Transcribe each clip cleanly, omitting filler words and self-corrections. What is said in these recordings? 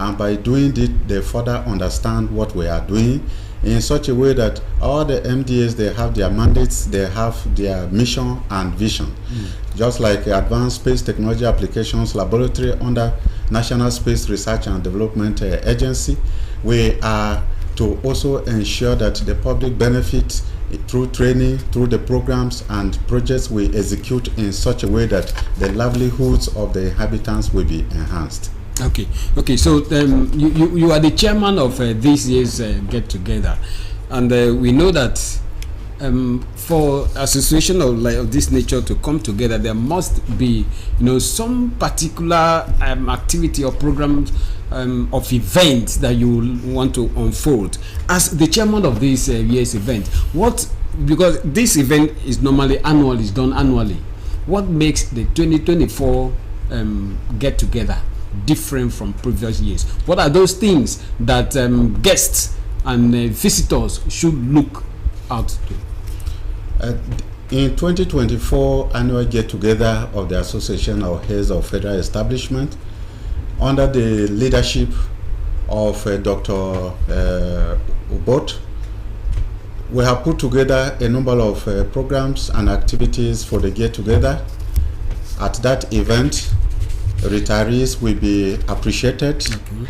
and by doing it, they further understand what we are doing in such a way that all the MDAs, they have their mandates, they have their mission and vision. Just like Advanced Space Technology Applications Laboratory under National Space Research and Development Agency, we are to also ensure that the public benefits through training, through the programs and projects we execute in such a way that the livelihoods of the inhabitants will be enhanced. Okay. So you are the chairman of this year's get together, and we know that for association of this nature to come together, there must be some particular activity or programs of events that you want to unfold. As the chairman of this year's event, because this event is normally annual, is done annually, what makes the 2024 get together different from previous years? What are those things that guests and visitors should look out to? In 2024 annual get-together of the Association of Heads of Federal Establishment, under the leadership of Dr. Ubot, we have put together a number of programs and activities for the get-together. At that event, retirees will be appreciated,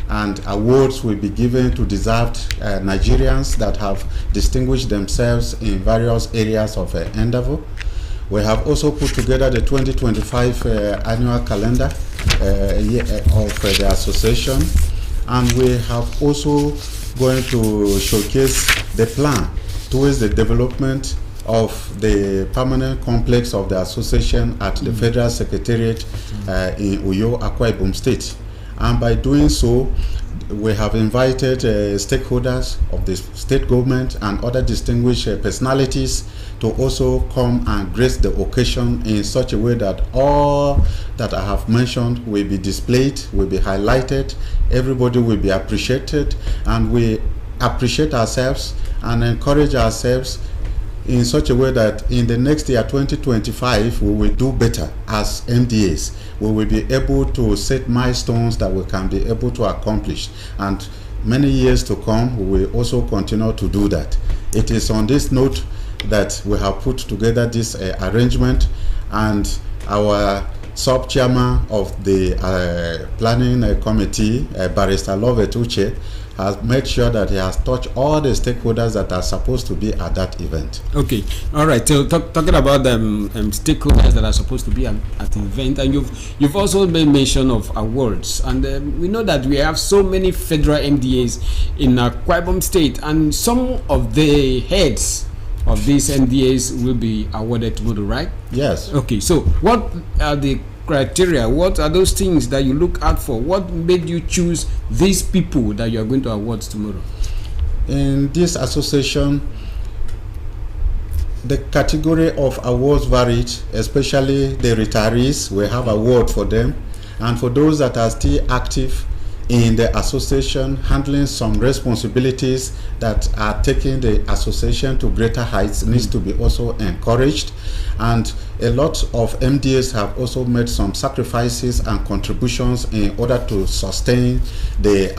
and awards will be given to deserved Nigerians that have distinguished themselves in various areas of endeavor. We have also put together the 2025 annual calendar of the association, and we have also going to showcase the plan towards the development of the permanent complex of the association at the Federal Secretariat in Uyo, Akwa Ibom State. And by doing so, we have invited stakeholders of the state government and other distinguished personalities to also come and grace the occasion in such a way that all that I have mentioned will be displayed, will be highlighted, everybody will be appreciated, and we appreciate ourselves and encourage ourselves in such a way that in the next year, 2025, we will do better as MDAs. We will be able to set milestones that we can be able to accomplish. And many years to come, we will also continue to do that. It is on this note that we have put together this arrangement, and our sub-chairman of the planning committee, Barrister Lovett Uche, has made sure that he has touched all the stakeholders that are supposed to be at that event. Okay, all right. So talking about stakeholders that are supposed to be at the event, and you've also made mention of awards, and we know that we have so many federal MDAs in Akwa Ibom State, and some of the heads of these MDAs will be awarded tomorrow, right? Yes. Okay, so what are the criteria? What are those things that you look out for? What made you choose these people that you are going to award tomorrow? In this association, the category of awards varied, especially the retirees. We have award for them, and for those that are still active in the association, handling some responsibilities that are taking the association to greater heights, needs to be also encouraged. And a lot of MDAs have also made some sacrifices and contributions in order to sustain the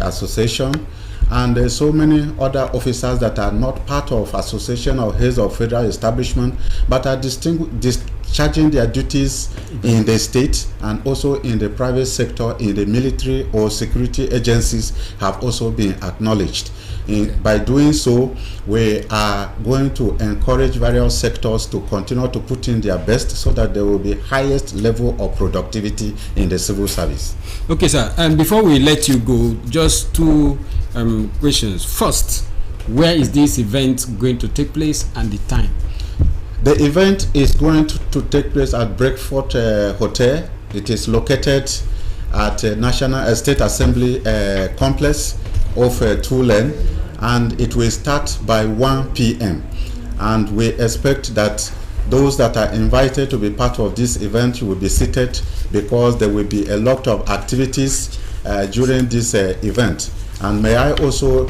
association. And there's so many other officers that are not part of association or heads of federal establishment, but are discharging their duties in the state and also in the private sector, in the military or security agencies, have also been acknowledged. By doing so, we are going to encourage various sectors to continue to put in their best so that there will be highest level of productivity in the civil service. Okay, sir. And before we let you go, just two questions. First, where is this event going to take place and the time? The event is going to take place at Breakfast Hotel. It is located at National State Assembly complex of Tulane, and it will start by 1 p.m. And we expect that those that are invited to be part of this event will be seated, because there will be a lot of activities during this event. And may I also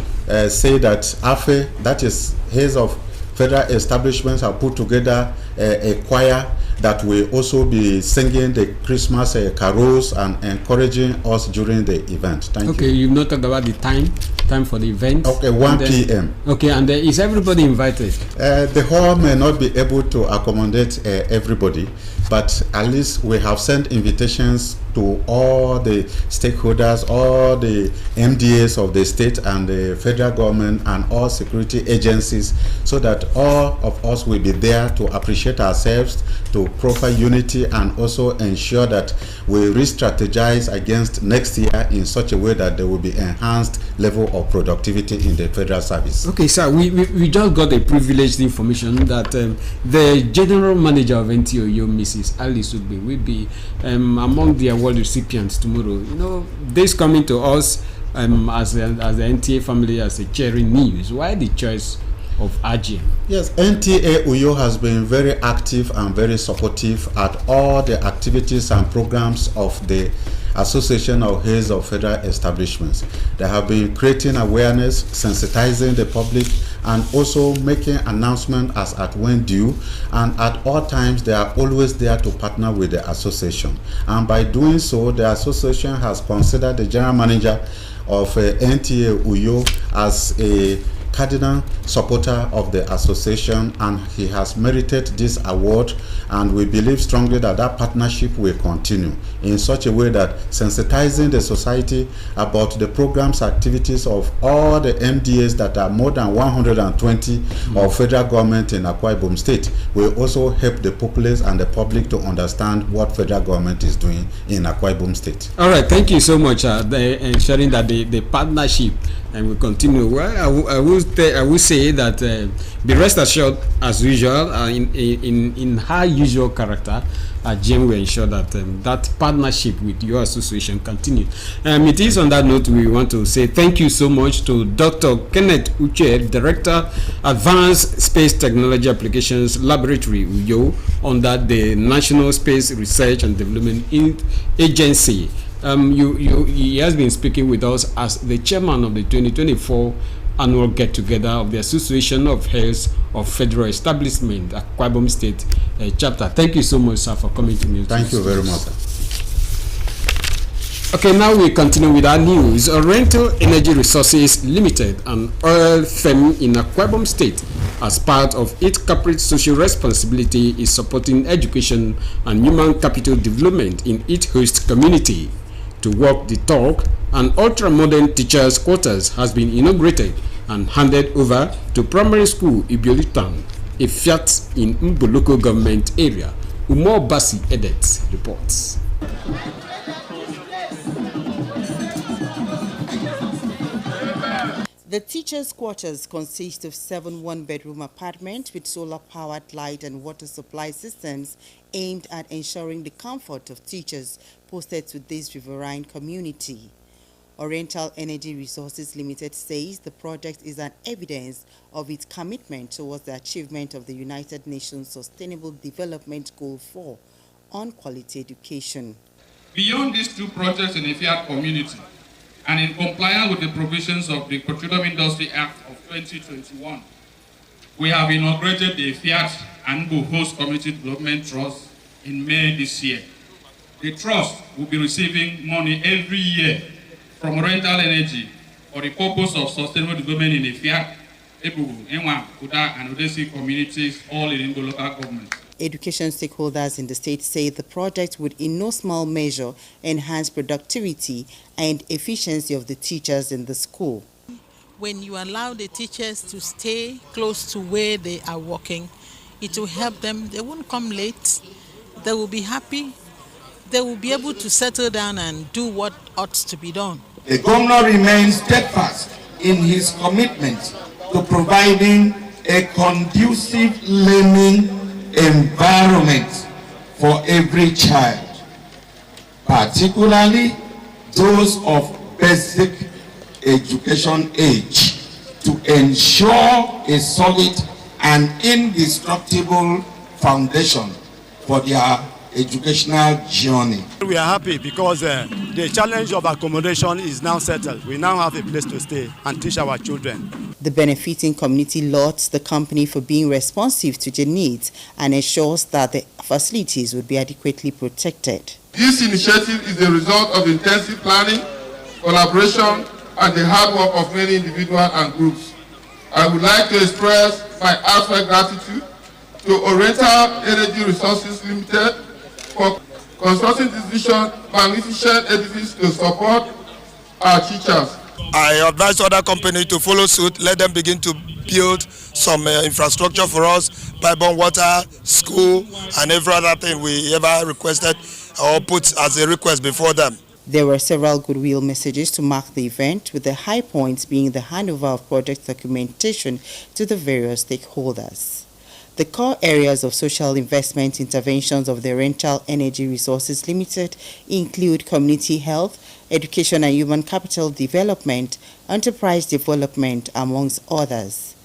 say that AFE, that is Heads of Federal Establishments, have put together a choir that will also be singing the Christmas carols and encouraging us during the event. Thank you. Okay, you've not talked about the time for the event. Okay, 1 p.m. Okay, and is everybody invited? The hall may not be able to accommodate everybody, but at least we have sent invitations to all the stakeholders, all the MDAs of the state and the federal government and all security agencies, so that all of us will be there to appreciate ourselves, to proffer unity, and also ensure that we re-strategize against next year in such a way that there will be enhanced level of productivity in the federal service. Okay, sir, we just got a privileged information that the general manager of NTOU, Mrs. Alice Ugbe, will be among the award recipients tomorrow. You know, this coming to us as the NTA family as a cheering news. Why the choice of RGM? Yes, NTA Uyo has been very active and very supportive at all the activities and programs of the Association of Heads of Federal Establishments. They have been creating awareness, sensitizing the public, and also making announcements as at when due, and at all times they are always there to partner with the association. And by doing so, the association has considered the general manager of NTA Uyo as a cardinal supporter of the association, and he has merited this award, and we believe strongly that that partnership will continue in such a way that sensitizing the society about the programs, activities of all the MDAs that are more than 120 of federal government in Akwa Ibom State will also help the populace and the public to understand what federal government is doing in Akwa Ibom State. All right, thank you so much ensuring that the partnership and will continue. Well, I will say that be rest assured, as usual, in her usual character, Jim will ensure that that partnership with your association continues. It is on that note we want to say thank you so much to Dr. Kenneth Uche, Director, Advanced Space Technology Applications Laboratory, UYO, under the National Space Research and Development Agency. He has been speaking with us as the chairman of the 2024 annual get-together of the Association of Heads of Federal Establishment at Akwa Ibom State chapter. Thank you so much, sir, for coming to me. Thank you very much, sir. Okay, now we continue with our news. Oriental Energy Resources Limited, an oil firm in Akwa Ibom State, as part of its corporate social responsibility, is supporting education and human capital development in its host community. To walk the talk, an ultra-modern teachers' quarters has been inaugurated and handed over to primary school Ibiolitan, a fiat in Mbo local government area. Umar Basi Edits reports. The teachers' quarters consist of 7 one-bedroom apartments with solar-powered light and water supply systems aimed at ensuring the comfort of teachers posted to this riverine community. Oriental Energy Resources Limited says the project is an evidence of its commitment towards the achievement of the United Nations Sustainable Development Goal 4 on quality education. Beyond these 2 projects in the Fiat community, and in compliance with the provisions of the Petroleum Industry Act of 2021, we have inaugurated the Fiat and Mbo Host Community Development Trust in May this year. The trust will be receiving money every year from Oriental Energy for the purpose of sustainable development in the Fiat, Ebugu, Enwa, Kuda, and Odesi communities, all in the local government. Education stakeholders in the state say the project would in no small measure enhance productivity and efficiency of the teachers in the school. When you allow the teachers to stay close to where they are working, it will help them. They won't come late. They will be happy. They will be able to settle down and do what ought to be done. The governor remains steadfast in his commitment to providing a conducive learning environment for every child, particularly those of basic education age, to ensure a solid and indestructible foundation for their educational journey. We are happy because the challenge of accommodation is now settled. We now have a place to stay and teach our children. The benefiting community lauds the company for being responsive to their needs and ensures that the facilities would be adequately protected. This initiative is the result of intensive planning, collaboration, and the hard work of many individuals and groups. I would like to express my heartfelt gratitude to Oriental Energy Resources Limited for constructing this vision magnificent edifice to support our teachers. I advise other companies to follow suit. Let them begin to build some infrastructure for us, pipe-borne water, school, and every other thing we ever requested or put as a request before them. There were several goodwill messages to mark the event, with the high points being the handover of project documentation to the various stakeholders. The core areas of social investment interventions of the Oriental Energy Resources Limited include community health, education and human capital development, enterprise development, amongst others.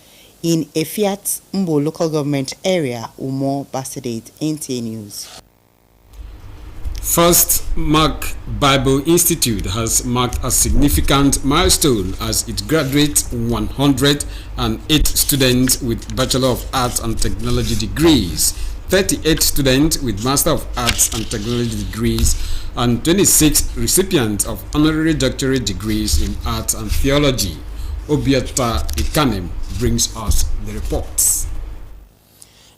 In Efiat Mbo local government area, Umo Basedate, NTA News. First Mark Bible Institute has marked a significant milestone as it graduates 108 students with Bachelor of Arts and Technology degrees, 38 students with Master of Arts and Technology degrees, and 26 recipients of honorary doctorate degrees in Arts and Theology. Obiata Ikanem brings us the reports.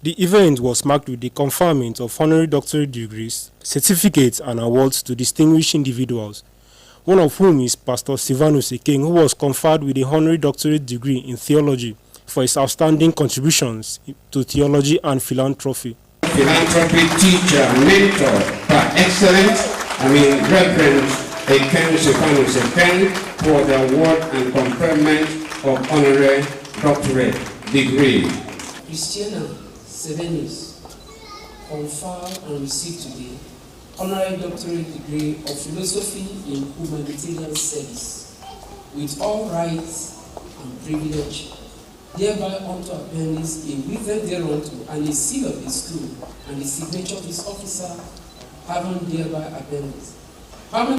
The event was marked with the conferment of honorary doctorate degrees, certificates and awards to distinguished individuals, one of whom is Pastor Silvanus Ekeng, who was conferred with a honorary doctorate degree in theology for his outstanding contributions to theology and philanthropy. Philanthropy teacher, mentor, par excellence, Reverend Ekeng Silvanus Ekeng, for the award and conferment of honorary doctorate degree. Christiana Silvanus conferred and received today honorary doctorate degree of philosophy in humanitarian studies with all rights and privilege, thereby unto appendix a written thereunto and a seal of the school and the signature of his officer, having thereby appendix.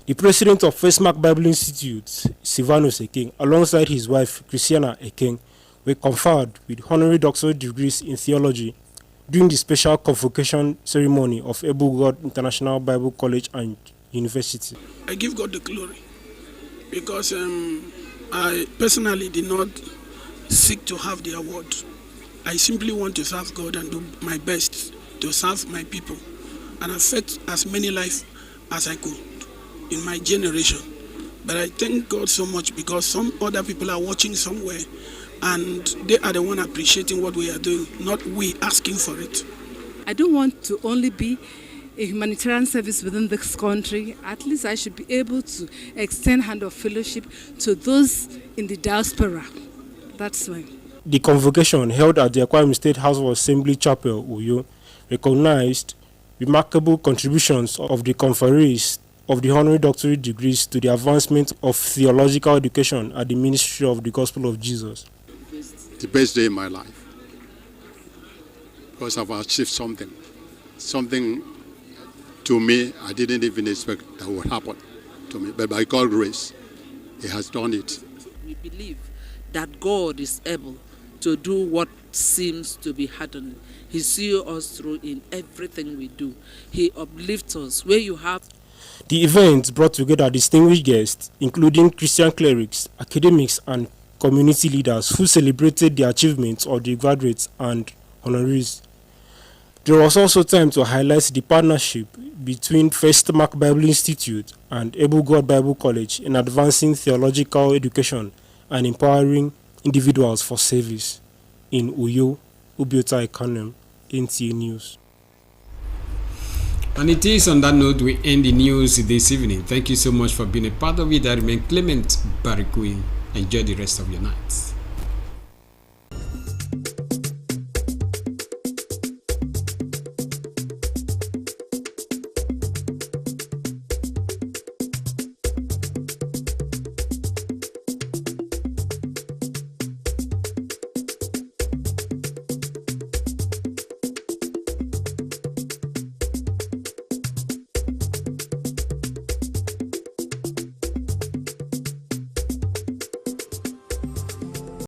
The president of First Mark Bible Institute, Silvanus Ekeng, alongside his wife Christiana Ekeng, were conferred with honorary doctorate degrees in theology during the special convocation ceremony of Able God International Bible College and University. I give God the glory because I personally did not seek to have the award. I simply want to serve God and do my best to serve my people and affect as many lives as I could in my generation. But I thank God so much because some other people are watching somewhere and they are the one appreciating what we are doing, not we asking for it. I don't want to only be a humanitarian service within this country. At least I should be able to extend hand of fellowship to those in the diaspora. That's why. The convocation held at the Akwa Ibom State House of Assembly Chapel, Uyo, recognized remarkable contributions of the conferees of the honorary doctorate degrees to the advancement of theological education at the Ministry of the Gospel of Jesus. The best day in my life, because I've achieved something to me I didn't even expect that would happen to me, but by God's grace, He has done it. We believe that God is able to do what seems to be hardening. He sees us through in everything we do. He uplifts us. Where you have. The event brought together distinguished guests, including Christian clerics, academics, and community leaders who celebrated the achievements of the graduates and honorees. There was also time to highlight the partnership between First Mark Bible Institute and Able God Bible College in advancing theological education and empowering individuals for service. In Uyo, Obiata Ikanem, NTA News. And it is on that note we end the news this evening. Thank you so much for being a part of it. I remain Clement Barikui. Enjoy the rest of your night.